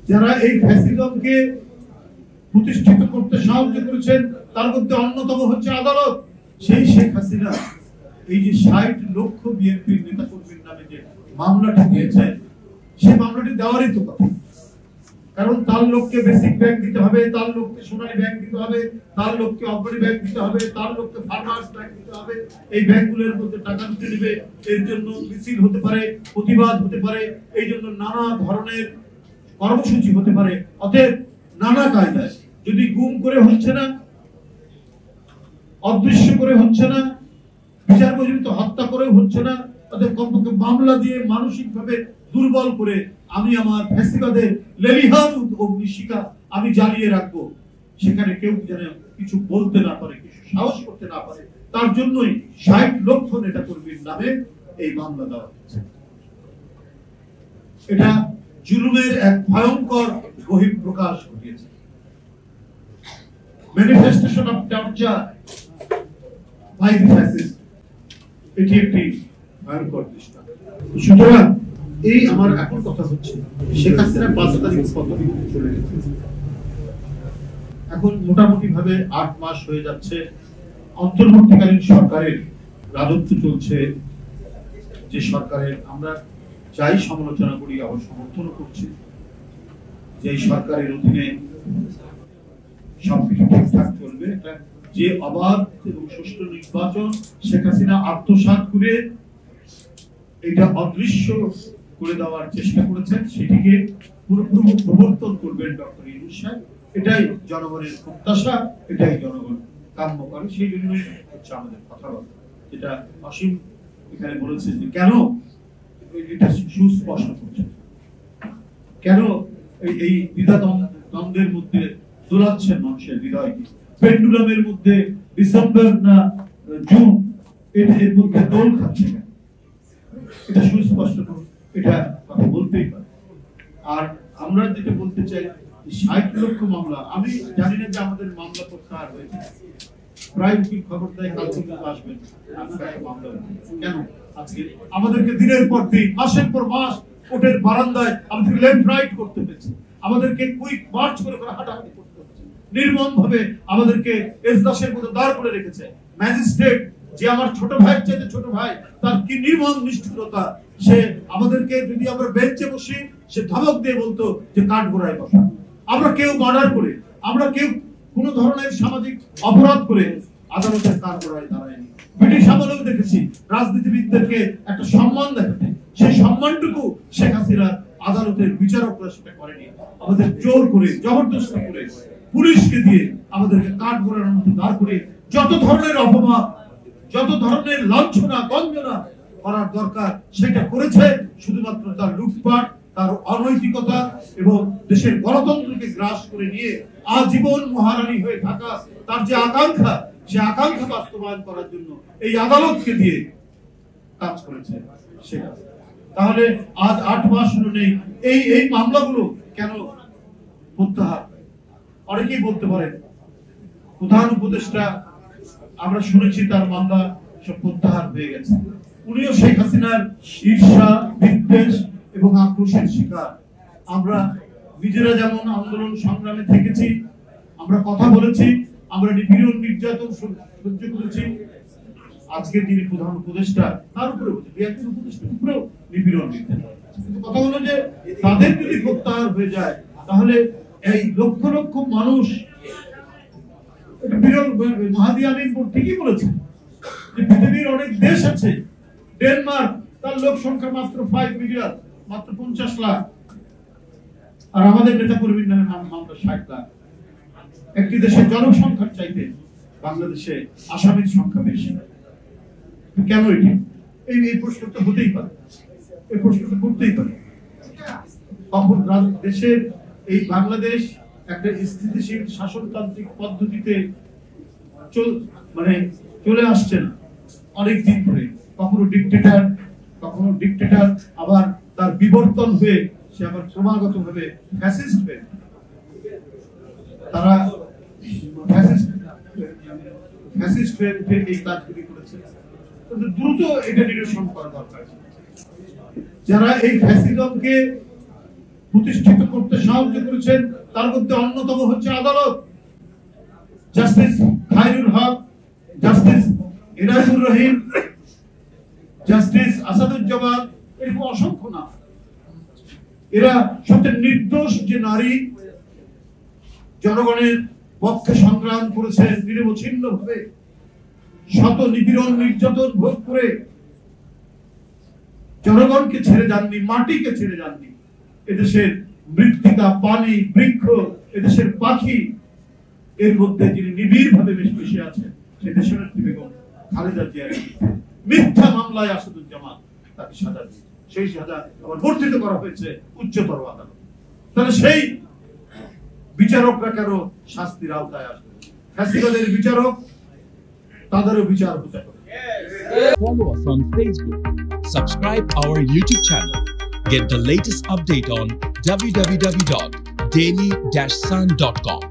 যারা এই ফ্যাসিজমকে প্রতিষ্ঠিত করতে সাহায্য করেছেন তার মধ্যে অন্যতম হচ্ছে আদালত। সেই শেখ হাসিনা এই যে 60 লক্ষ বিএনপির নেতা কর্মীর নামে যে মামলাটি দিয়েছেন, সেই মামলাটি দেওয়ারই তো কথা। কারণ তার লোককে বেসিক ব্যাংক দিতে হবে, তার লোককে সোনালী ব্যাংক দিতে হবে, তার লোককে অগ্রণী ব্যাংক দিতে হবে, তার লোককে ফার্মার্স ব্যাংক দিতে হবে। এই ব্যাংকগুলোর মধ্যে টাকা দিতে নেবে, এর জন্য মিছিল হতে পারে, প্রতিবাদ হতে পারে, এই জন্য নানা ধরনের কর্মসূচি হতে পারে। অতএব নানা কায়দায় যদি গুম করে হচ্ছে না, অদৃশ্য করে হচ্ছে না, বিচার বহির্ভূত হত্যা করে হচ্ছে না, তাদের কমপক্ষে মামলা দিয়ে মানসিকভাবে দুর্বল করে আমি আমার ফ্যাসিবাদের লেলিহান অগ্নিশিখা আমি জ্বালিয়ে রাখবো, সেখানে কেউ যেন কিছু বলতে না পারে, কিছু সাহস করতে না পারে, তার জন্যই 60 লক্ষ নেতা কর্মীর নামে এই মামলা দেওয়া হচ্ছে। এটা জুলুমের এক ভয়ঙ্কর বহিঃপ্রকাশ ঘটিয়েছে। Manifestation of torture by the fascist, এটি একটি ভয়ঙ্কর দৃষ্টান্ত। সুতরাং এই আমার এখন কথা হচ্ছে শেখ হাসিনা 5 তারিখ পদবি চলে গেছে, এখন মোটামুটি ভাবে 8 মাস হয়ে যাচ্ছে। অন্তর্বর্তীকালীন সরকারের রাজত্ব চলছে, যে সরকারের আমরা যাই সমালোচনা করি আবার সমর্থন করছি, যে সরকারের অধীনে সবকিছু ঠিকঠাক চলবে, যে অবাধ এবং সুষ্ঠু নির্বাচন শেখ হাসিনা আত্মসাৎ করে এটা অদৃশ্য করে দেওয়ার চেষ্টা করেছেন, সেটিকে পুরোপুরি প্রবর্তন করবেন ডক্টর ইউনূস সাহেব। এটাই জনগণের প্রত্যাশা, এটাই জনগণ কাম্য করে। সেই জন্যই হচ্ছে আমাদের কথাবার্তা, যেটা অসীম এখানে বলেছে যে কেন এটা সুস্পষ্ট করছে, কেন এই দ্বিধাদ্বন্দ্বের মধ্যে দোলাচ্ছেন মানুষের হৃদয়কে, পেন্ডুলামের মধ্যে ডিসেম্বর না জুন এর মধ্যে দোল খাচ্ছে, এটা সুস্পষ্ট, এটা কথা বলতেই পারে। আর আমরা যেটা বলতে চাই, 60 লক্ষ মামলা, আমি জানি না যে আমাদের মামলা প্রত্যাহার হয়েছে, প্রায় উকিল খবর দেয় কালকে আসবেন, আজকে মামলা কেন আজকে আমাদেরকে দিনের পর দিন মাসের পর মাস কোর্টের বারান্দায় আমাদেরকে লেফট রাইট করতে হয়েছে, আমাদেরকে কুইক মার্চ করে হাঁটাহাঁটি করতে হচ্ছে, নির্মম ভাবে আমাদেরকে এজলাসের মধ্যে দাঁড় করে রেখেছে। ম্যাজিস্ট্রেট যে আমার ছোট ভাইয়ের চাইতে ছোট ভাই, তার কি নির্মম নিষ্ঠুরতা, সে আমাদেরকে যদি আমরা বেঞ্চে বসি সে ধমক দিয়ে বলতো যে কাঠ গোড়ায় বসা। আমরা কেউ মার্ডার করে, আমরা কেউ কোন ধরনের সামাজিক অপরাধ করে আদালতের কাঠ গোড়ায় দাঁড়ায়নি। ব্রিটিশ আমলেও দেখেছি রাজনীতিবিদদেরকে একটা সম্মান দেখাতে, সেই সম্মানটুকু শেখ হাসিনা আদালতের বিচারকরা সেটা করেনি। আমাদের জোর করে জবরদস্তি করে পুলিশকে দিয়ে আমাদেরকে কাঠ গোড়ার মতো দাঁড় করে যত ধরনের অপমান, যত ধরনের লাঞ্ছনা গঞ্জনা করার দরকার সেটা করেছে। শুধুমাত্র তার লুটপাট, তার অনৈতিকতা এবং দেশের গণতন্ত্রকে গ্রাস করে নিয়ে আজীবন মহারানী হয়ে থাকা তার যে আকাঙ্ক্ষা, সে আকাঙ্ক্ষা বাস্তবায়ন করার জন্য এই আদালতকে দিয়ে কাজ করেছে সেটা। তাহলে আজ 8 মাস হলো নেই, এই মামলাগুলো কেন প্রত্যাহার? অনেকেই বলতে পারেন প্রধান উপদেষ্টা, আমরা শুনেছি তার মামলা সব প্রত্যাহার হয়ে গেছে। উনিও শেখ হাসিনার ঈর্ষা, বিদ্বেষ এবং আক্রোশের শিকার। আমরা নিজেরা যেমন আন্দোলন সংগ্রামে থেকেছি, আমরা কথা বলেছি, আমরা নিপীড়ন নির্যাতন সহ্য করেছি, আজকে যিনি প্রধান উপদেষ্টা তার উপরে বিএনপির উপদেষ্টার উপরেও নিপীড়ন নির্যাতন। কিন্তু কথা হলো যে তাদের যদি প্রত্যাহার হয়ে যায় তাহলে এই লক্ষ লক্ষ মানুষ, মাহাদি আমিন ঠিকই বলেছে যে পৃথিবীর অনেক দেশ আছে, ডেনমার্ক তার লোক সংখ্যা মাত্র 5 মিলিয়ন, মাত্র 50 লাখ, আর আমাদের নেতা কর্মীর নামে মামলা 60 লাখ। একটি দেশের জনসংখ্যার চাইতে বাংলাদেশে আসামির সংখ্যা বেশি। কেন এটি? এই প্রশ্নটা হতেই পারে, এই প্রশ্নটা করতেই পারে। তখন দেশের এই বাংলাদেশ একটা স্থিতিশীল শাসনতান্ত্রিক পদ্ধতিতে চলে আসছে না অনেক দিন ধরে। কখনো ডিক্টেটর, আবার তার বিবর্তন হয়ে সে আবার ক্রমাগত ভাবে ফ্যাসিস্ট হয়ে, তারা ফ্যাসিস্ট হয়ে এই কাজগুলি করেছে। দ্রুত এটা নিরসন করা দরকার। যারা এই ফ্যাসিজমকে প্রতিষ্ঠিত করতে সাহায্য করেছেন, তার মধ্যে অন্যতম হচ্ছে আদালত। জাস্টিস খায়রুল হক, জাস্টিস ইনায়তুর রহিম, জাস্টিস আসাদুজ্জামান, এরকম অসংখ্য নাম। এরা সবচেয়ে নির্দোষ যে নারী, জনগণের পক্ষে সংগ্রাম করেছেন নিরবচ্ছিন্ন ভাবে, শত নিপীড়ন নির্যাতন ভোগ করে জনগণকে ছেড়ে যাননি, মাটিকে ছেড়ে যাননি। এদেশের মৃত্তিকা, পানি, বৃক্ষ, এদেশের পাখি, এর মধ্যে যিনি নিবিড় ভাবে মিশে আছেন সেই দেশনেত্রী বেগম খালেদা জিয়ার মিথ্যা মামলায় আসাদুজ্জামান তাকে সাজা দিয়েছে। সেই সাজা আবার বর্ধিত করা হয়েছে উচ্চতর আদালত। তাহলে সেই বিচারকরা কেন শাস্তির আওতায় আসবে? ফ্যাসিবাদের বিচারক, তাদেরও বিচার হতে হবে। Follow us on Facebook. Subscribe our YouTube channel. Get the latest update on www.daily-sun.com.